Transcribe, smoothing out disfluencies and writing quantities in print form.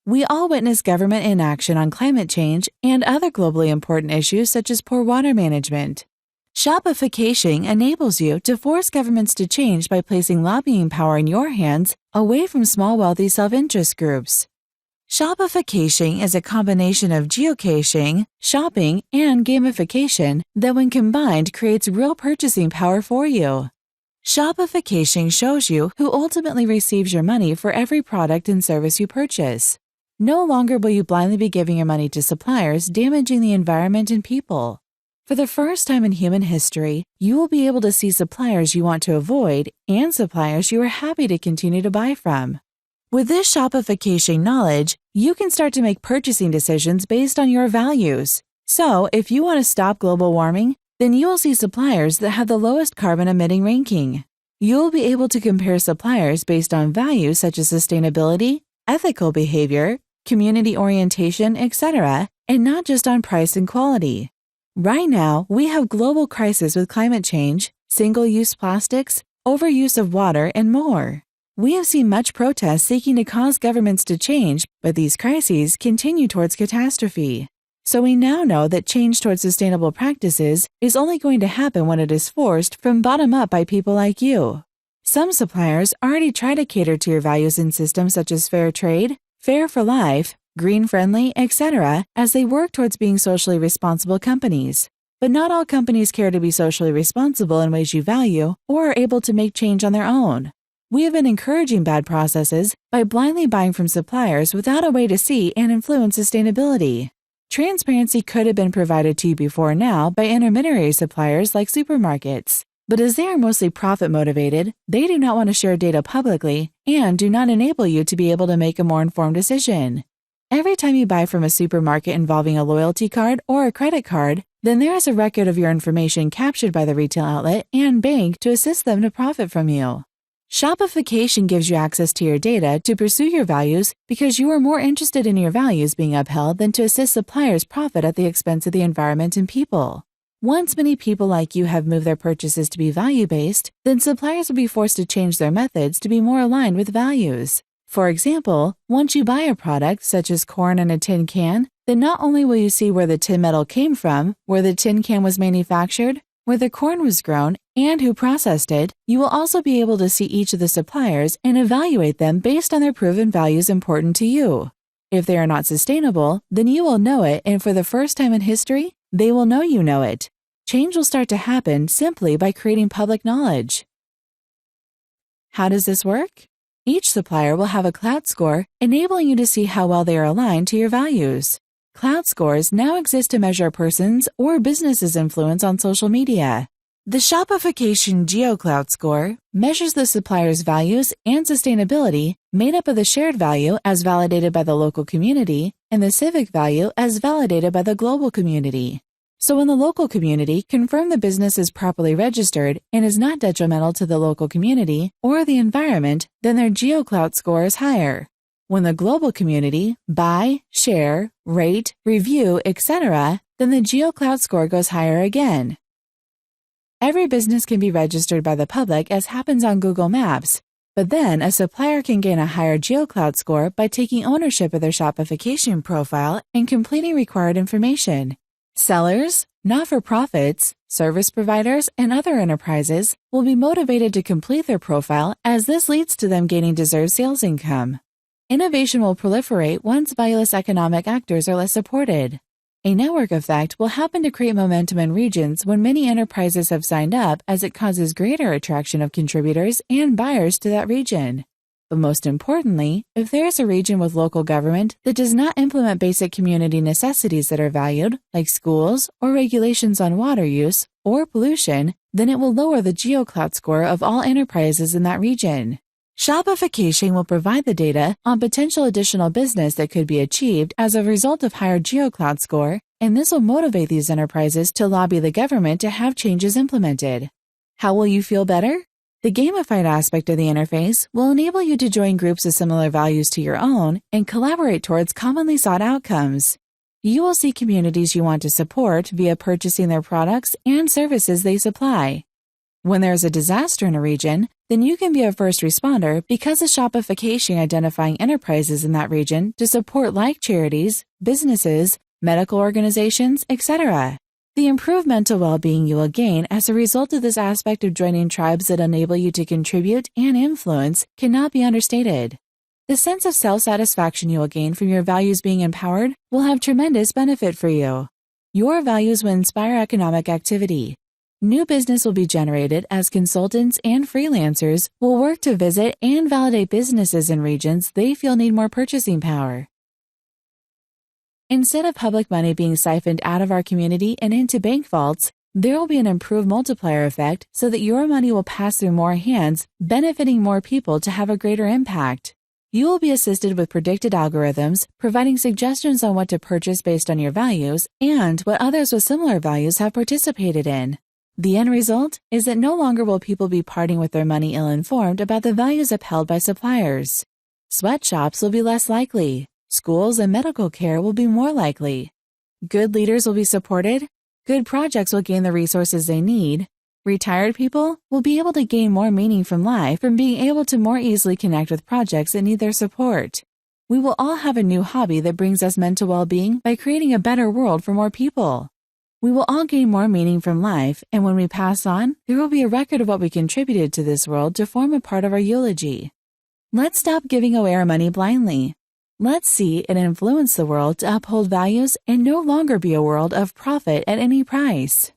We all witness government inaction on climate change and other globally important issues such as poor water management. Shopification enables you to force governments to change by placing lobbying power in your hands away from small wealthy self-interest groups. Shopification is a combination of geocaching, shopping, and gamification that when combined creates real purchasing power for you. Shopification shows you who ultimately receives your money for every product and service you purchase. No longer will you blindly be giving your money to suppliers, damaging the environment and people. For the first time in human history, you will be able to see suppliers you want to avoid and suppliers you are happy to continue to buy from. With this shopification knowledge, you can start to make purchasing decisions based on your values. So, if you want to stop global warming, then you will see suppliers that have the lowest carbon emitting ranking. You will be able to compare suppliers based on values such as sustainability, ethical behavior, community orientation, etc., and not just on price and quality. Right now, we have global crisis with climate change, single-use plastics, overuse of water, and more. We have seen much protest seeking to cause governments to change, but these crises continue towards catastrophe. So we now know that change towards sustainable practices is only going to happen when it is forced from bottom up by people like you. Some suppliers already try to cater to your values in systems such as fair trade, fair for life, green-friendly, etc., as they work towards being socially responsible companies. But not all companies care to be socially responsible in ways you value or are able to make change on their own. We have been encouraging bad processes by blindly buying from suppliers without a way to see and influence sustainability. Transparency could have been provided to you before now by intermediary suppliers like supermarkets. But as they are mostly profit-motivated, they do not want to share data publicly and do not enable you to be able to make a more informed decision. Every time you buy from a supermarket involving a loyalty card or a credit card, then there is a record of your information captured by the retail outlet and bank to assist them to profit from you. Shopification gives you access to your data to pursue your values because you are more interested in your values being upheld than to assist suppliers profit at the expense of the environment and people. Once many people like you have moved their purchases to be value-based, then suppliers will be forced to change their methods to be more aligned with values. For example, once you buy a product, such as corn in a tin can, then not only will you see where the tin metal came from, where the tin can was manufactured, where the corn was grown, and who processed it, you will also be able to see each of the suppliers and evaluate them based on their proven values important to you. If they are not sustainable, then you will know it, and for the first time in history, they will know you know it. Change will start to happen simply by creating public knowledge. How does this work? Each supplier will have a cloud score, enabling you to see how well they are aligned to your values. Cloud scores now exist to measure a person's or business's influence on social media. The Shopification GeoCloud score measures the supplier's values and sustainability, made up of the shared value as validated by the local community and the civic value as validated by the global community. So when the local community confirms the business is properly registered and is not detrimental to the local community or the environment, then their GeoCloud score is higher. When the global community buy, share, rate, review, etc., then the GeoCloud score goes higher again. Every business can be registered by the public as happens on Google Maps, but then a supplier can gain a higher GeoCloud score by taking ownership of their Shopification profile and completing required information. Sellers, not-for-profits, service providers, and other enterprises will be motivated to complete their profile as this leads to them gaining deserved sales income. Innovation will proliferate once valueless economic actors are less supported. A network effect will happen to create momentum in regions when many enterprises have signed up as it causes greater attraction of contributors and buyers to that region. But most importantly, if there is a region with local government that does not implement basic community necessities that are valued, like schools or regulations on water use or pollution, then it will lower the GeoCloud score of all enterprises in that region. Shopification will provide the data on potential additional business that could be achieved as a result of higher GeoCloud score, and this will motivate these enterprises to lobby the government to have changes implemented. How will you feel better? The gamified aspect of the interface will enable you to join groups of similar values to your own and collaborate towards commonly sought outcomes. You will see communities you want to support via purchasing their products and services they supply. When there is a disaster in a region, then you can be a first responder because of Shopify identifying enterprises in that region to support like charities, businesses, medical organizations, etc. The improved mental well-being you will gain as a result of this aspect of joining tribes that enable you to contribute and influence cannot be understated. The sense of self-satisfaction you will gain from your values being empowered will have tremendous benefit for you. Your values will inspire economic activity. New business will be generated as consultants and freelancers will work to visit and validate businesses in regions they feel need more purchasing power. Instead of public money being siphoned out of our community and into bank vaults, there will be an improved multiplier effect so that your money will pass through more hands, benefiting more people to have a greater impact. You will be assisted with predicted algorithms, providing suggestions on what to purchase based on your values and what others with similar values have participated in. The end result is that no longer will people be parting with their money ill-informed about the values upheld by suppliers. Sweatshops will be less likely. Schools and medical care will be more likely. Good leaders will be supported. Good projects will gain the resources they need. Retired people will be able to gain more meaning from life from being able to more easily connect with projects that need their support. We will all have a new hobby that brings us mental well-being by creating a better world for more people. We will all gain more meaning from life, and when we pass on, there will be a record of what we contributed to this world to form a part of our eulogy. Let's stop giving away our money blindly. Let's see and influence the world to uphold values and no longer be a world of profit at any price.